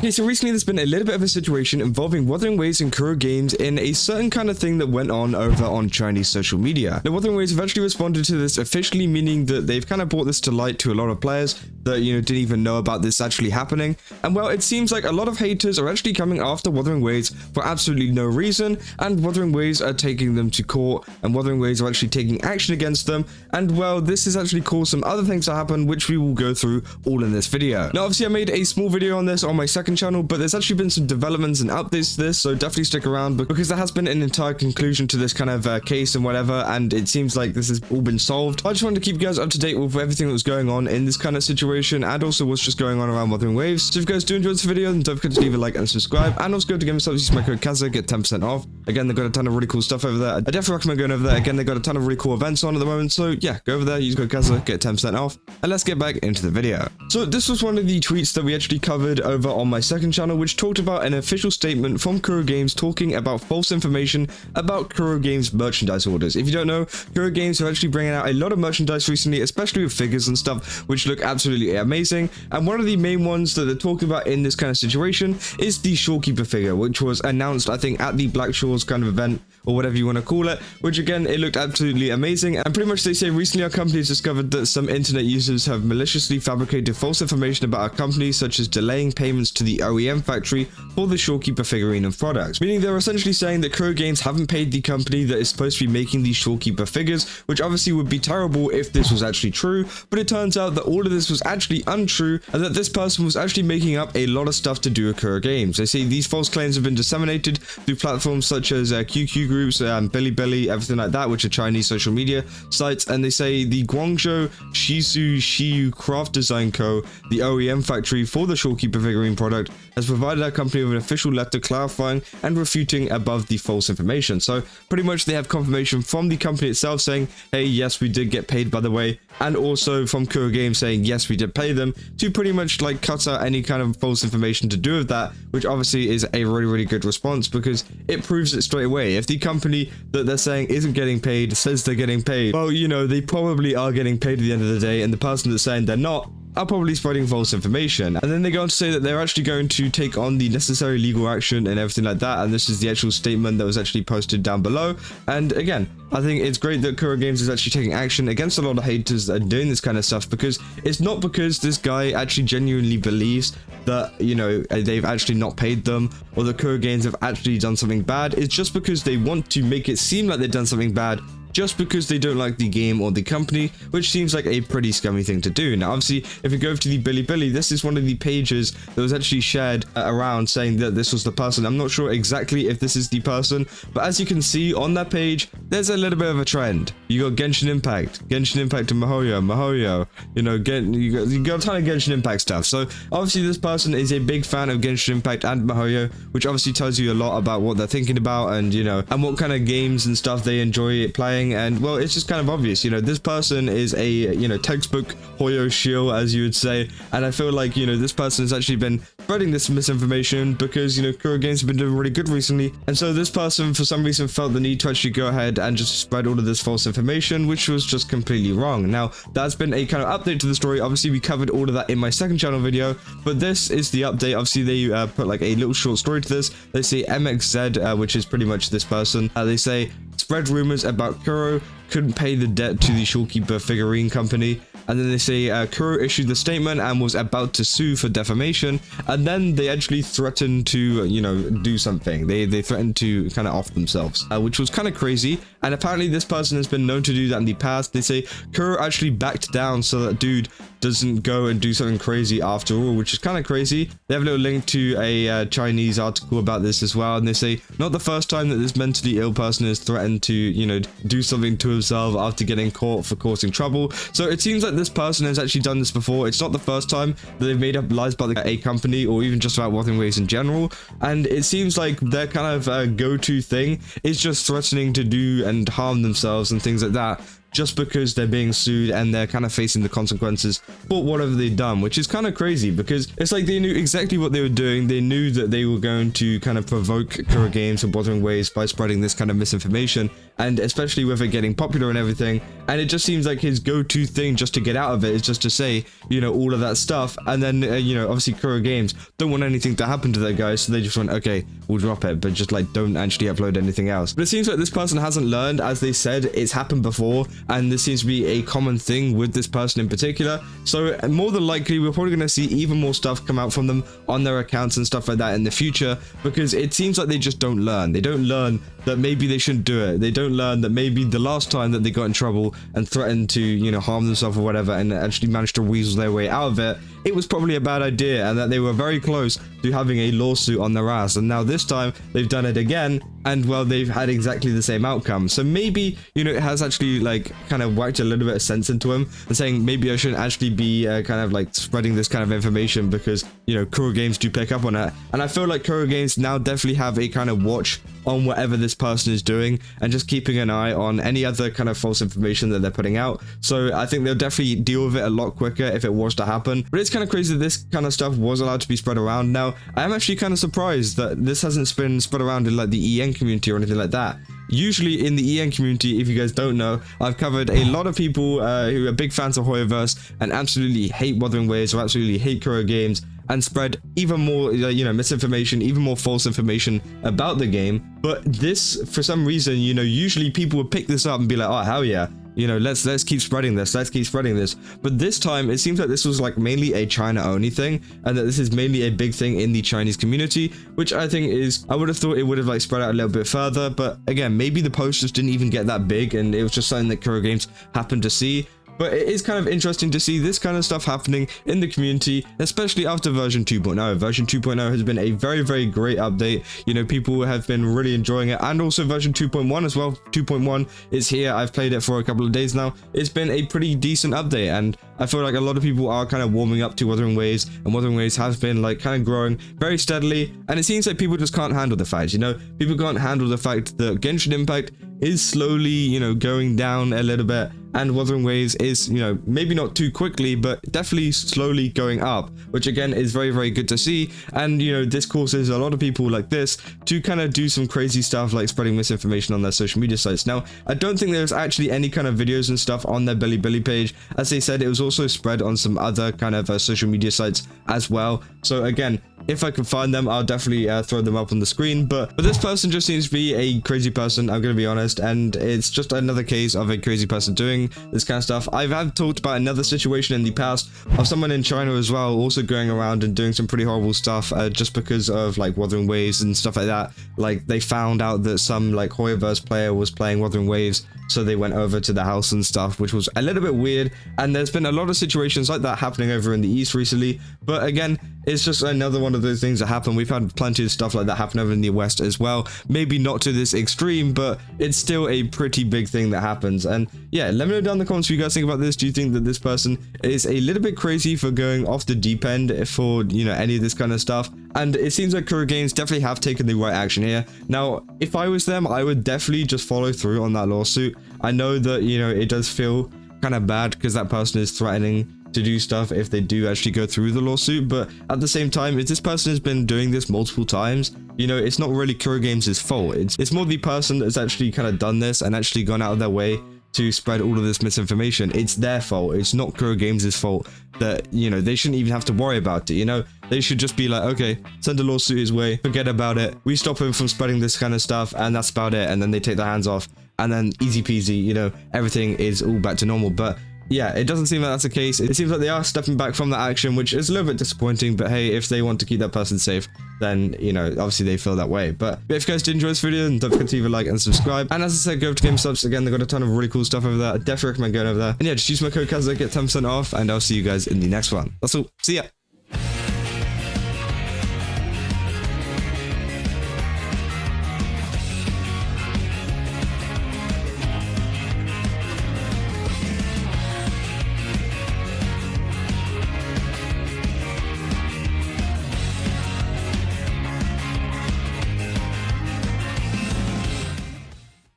Okay, so recently there's been a little bit of a situation involving Wuthering Waves and Kuro Games in a certain kind of thing that went on over on Chinese social media. Now, Wuthering Waves have actually responded to this officially, meaning that they've kind of brought this to light to a lot of players that, didn't even know about this actually happening. And well, it seems like a lot of haters are actually coming after Wuthering Waves for absolutely no reason, and Wuthering Waves are taking them to court, and Wuthering Waves are actually taking action against them. And well, this has actually caused some other things to happen, which we will go through all in this video. Now, obviously I made a small video on this on my second channel, but there's actually been some developments and updates to this, so definitely stick around because there has been an entire conclusion to this kind of case and whatever, and it seems like this has all been solved. I just wanted to keep you guys up to date with everything that was going on in this kind of situation, and also what's just going on around Wuthering Waves. So if you guys do enjoy this video, then don't forget to leave a like and subscribe, and also go to GameStop, use my code KAZA, get 10% off. Again, they've got a ton of really cool stuff over there. I definitely recommend going over there. Again, they've got a ton of really cool events on at the moment, so yeah, go over there, use code KAZA, get 10% off, and let's get back into the video. So this was one of the tweets that we actually covered over on my second channel, which talked about an official statement from Kuro Games talking about false information about Kuro Games merchandise orders. If you don't know, Kuro Games are actually bringing out a lot of merchandise recently, especially with figures and stuff, which look absolutely amazing. And one of the main ones that they're talking about in this kind of situation is the Shorekeeper figure, which was announced, I think, at the Black Shores kind of event, or whatever you want to call it, which again, it looked absolutely amazing. And pretty much they say recently our company has discovered that some internet users have maliciously fabricated false information about our company, such as delaying payments to the OEM factory for the Shorekeeper figurine and products, meaning they're essentially saying that Kuro Games haven't paid the company that is supposed to be making these Shorekeeper figures, which obviously would be terrible if this was actually true. But it turns out that all of this was actually untrue, and that this person was actually making up a lot of stuff to do with Kuro Games. They say these false claims have been disseminated through platforms such as QQ groups, Bilibili, everything like that, which are Chinese social media sites. And they say the Guangzhou Shiyu Craft Design Co., the OEM factory for the Shorekeeper figurine product, has provided our company with an official letter clarifying and refuting above the false information. So pretty much they have confirmation from the company itself saying, hey, yes, we did get paid, by the way, and also from Kuro Games saying, yes, we did pay them, to pretty much like cut out any kind of false information to do with that, which obviously is a really, really good response because it proves it straight away. If the company that they're saying isn't getting paid says they're getting paid, well, they probably are getting paid at the end of the day, and the person that's saying they're not are probably spreading false information. And then they go on to say that they're actually going to take on the necessary legal action and everything like that, and this is the actual statement that was actually posted down below. And again, I think it's great that Kuro Games is actually taking action against a lot of haters that are doing this kind of stuff, because it's not because this guy actually genuinely believes that, they've actually not paid them, or the Kuro Games have actually done something bad. It's just because they want to make it seem like they've done something bad, just because they don't like the game or the company, which seems like a pretty scummy thing to do. Now, obviously, if you go to the Bilibili, this is one of the pages that was actually shared around saying that this was the person. I'm not sure exactly if this is the person, but as you can see on that page, there's a little bit of a trend. You got Genshin Impact and Mihoyo, you got a ton of Genshin Impact stuff. So obviously this person is a big fan of Genshin Impact and Mihoyo, which obviously tells you a lot about what they're thinking about, and and what kind of games and stuff they enjoy playing. And well, it's just kind of obvious, this person is a textbook Hoyo shield, as you would say. And I feel like this person has actually been spreading this misinformation because Kuro Games have been doing really good recently, and so this person for some reason felt the need to actually go ahead and just spread all of this false information, which was just completely wrong. Now, that's been a kind of update to the story. Obviously we covered all of that in my second channel video, but this is the update. Obviously they put like a little short story to this. They say MXZ, which is pretty much this person, they say spread rumors about Kuro couldn't pay the debt to the Shorekeeper figurine company. And then they say Kuro issued the statement and was about to sue for defamation, and then they actually threatened to do something. They threatened to kind of off themselves, which was kind of crazy. And apparently this person has been known to do that in the past. They say Kuro actually backed down so that dude doesn't go and do something crazy after all, which is kind of crazy. They have a little link to a Chinese article about this as well, and they say not the first time that this mentally ill person has threatened to do something to himself after getting caught for causing trouble. So it seems like this person has actually done this before. It's not the first time that they've made up lies about a company, or even just about Wuthering Waves in general, and it seems like their kind of go-to thing is just threatening to do and harm themselves and things like that. just because they're being sued and they're kind of facing the consequences for whatever they've done, which is kind of crazy because it's like they knew exactly what they were doing. They knew that they were going to kind of provoke Kura Games in Wuthering Waves by spreading this kind of misinformation, and especially with it getting popular and everything. And it just seems like his go-to thing just to get out of it is just to say, you know, all of that stuff. And then, you know, obviously Kura Games don't want anything to happen to that guy, so they just went, okay, we'll drop it, but just like don't actually upload anything else. But it seems like this person hasn't learned. As they said, it's happened before, and this seems to be a common thing with this person in particular. So more than likely, we're probably going to see even more stuff come out from them on their accounts and stuff like that in the future, because it seems like they just don't learn. They don't learn that maybe they shouldn't do it. They don't learn that maybe the last time that they got in trouble and threatened to, you know, harm themselves or whatever, and actually managed to weasel their way out of it, it was probably a bad idea, and that they were very close to having a lawsuit on their ass. And now this time they've done it again, and well, they've had exactly the same outcome. So maybe, you know, it has actually like kind of whacked a little bit of sense into him and saying maybe I shouldn't actually be kind of like spreading this kind of information, because, you know, Kura Games do pick up on it. And I feel like Kura Games now definitely have a kind of watch on whatever this person is doing and just keeping an eye on any other kind of false information that they're putting out. So I think they'll definitely deal with it a lot quicker if it was to happen. But it's kind of crazy that this kind of stuff was allowed to be spread around. Now, I am actually kind of surprised that this hasn't been spread around in like the EN community or anything like that. Usually in the EN community, if you guys don't know, I've covered a lot of people who are big fans of Hoyoverse and absolutely hate Wuthering Waves or absolutely hate Kura Games, and spread even more, you know, misinformation, even more false information about the game. But this, for some reason, you know, usually people would pick this up and be like, oh, hell yeah, you know, let's keep spreading this, let's keep spreading this. But this time, it seems like this was like mainly a China-only thing, and that this is mainly a big thing in the Chinese community, which I think is, I would have thought it would have like spread out a little bit further. But again, maybe the post just didn't even get that big, and it was just something that Kura Games happened to see. But it is kind of interesting to see this kind of stuff happening in the community, especially after version 2.0. Version 2.0 has been a very, very great update. You know, people have been really enjoying it, and also version 2.1 as well. 2.1 is here. I've played it for a couple of days now. It's been a pretty decent update, and I feel like a lot of people are kind of warming up to Wuthering Waves, and Wuthering Waves has been like kind of growing very steadily. And it seems like people just can't handle the fact, you know, people can't handle the fact that Genshin Impact is slowly, you know, going down a little bit, and Wuthering Waves is, you know, maybe not too quickly, but definitely slowly going up, which again is very, very good to see. And, you know, this causes a lot of people like this to kind of do some crazy stuff like spreading misinformation on their social media sites. Now, I don't think there's actually any kind of videos and stuff on their Bilibili page. As they said, it was also spread on some other kind of social media sites as well. So again, if I can find them, I'll definitely throw them up on the screen. But this person just seems to be a crazy person, I'm going to be honest, and it's just another case of a crazy person doing this kind of stuff. I've talked about another situation in the past of someone in China as well, also going around and doing some pretty horrible stuff just because of like Wuthering Waves and stuff like that. Like they found out that some like Hoyoverse player was playing Wuthering Waves, so they went over to the house and stuff, which was a little bit weird. And there's been a lot of situations like that happening over in the East recently. But again, it's just another one of those things that happen. We've had plenty of stuff like that happen over in the West as well. Maybe not to this extreme, but it's still a pretty big thing that happens. And yeah, let me know down in the comments what you guys think about this. Do you think that this person is a little bit crazy for going off the deep end for, you know, any of this kind of stuff? And it seems like Kura Games definitely have taken the right action here. Now, if I was them, I would definitely just follow through on that lawsuit. I know that, you know, it does feel kind of bad because that person is threatening to do stuff if they do actually go through the lawsuit, but at the same time, if this person has been doing this multiple times, you know, it's not really Kura Games' fault. It's more the person that's actually kind of done this and actually gone out of their way to spread all of this misinformation. It's their fault. It's not Kura Games' fault that, you know, they shouldn't even have to worry about it, you know? They should just be like, okay, send a lawsuit his way, forget about it. We stop him from spreading this kind of stuff, and that's about it. And then they take their hands off, and then easy peasy, you know, everything is all back to normal. But yeah, it doesn't seem like that's the case. It seems like they are stepping back from that action, which is a little bit disappointing. But hey, if they want to keep that person safe, then, you know, obviously they feel that way. But if you guys did enjoy this video, then don't forget to leave a like and subscribe. And as I said, go over to GameStopps. Again, they've got a ton of really cool stuff over there. I definitely recommend going over there. And yeah, just use my code Kazza, get 10% off, and I'll see you guys in the next one. That's all. See ya.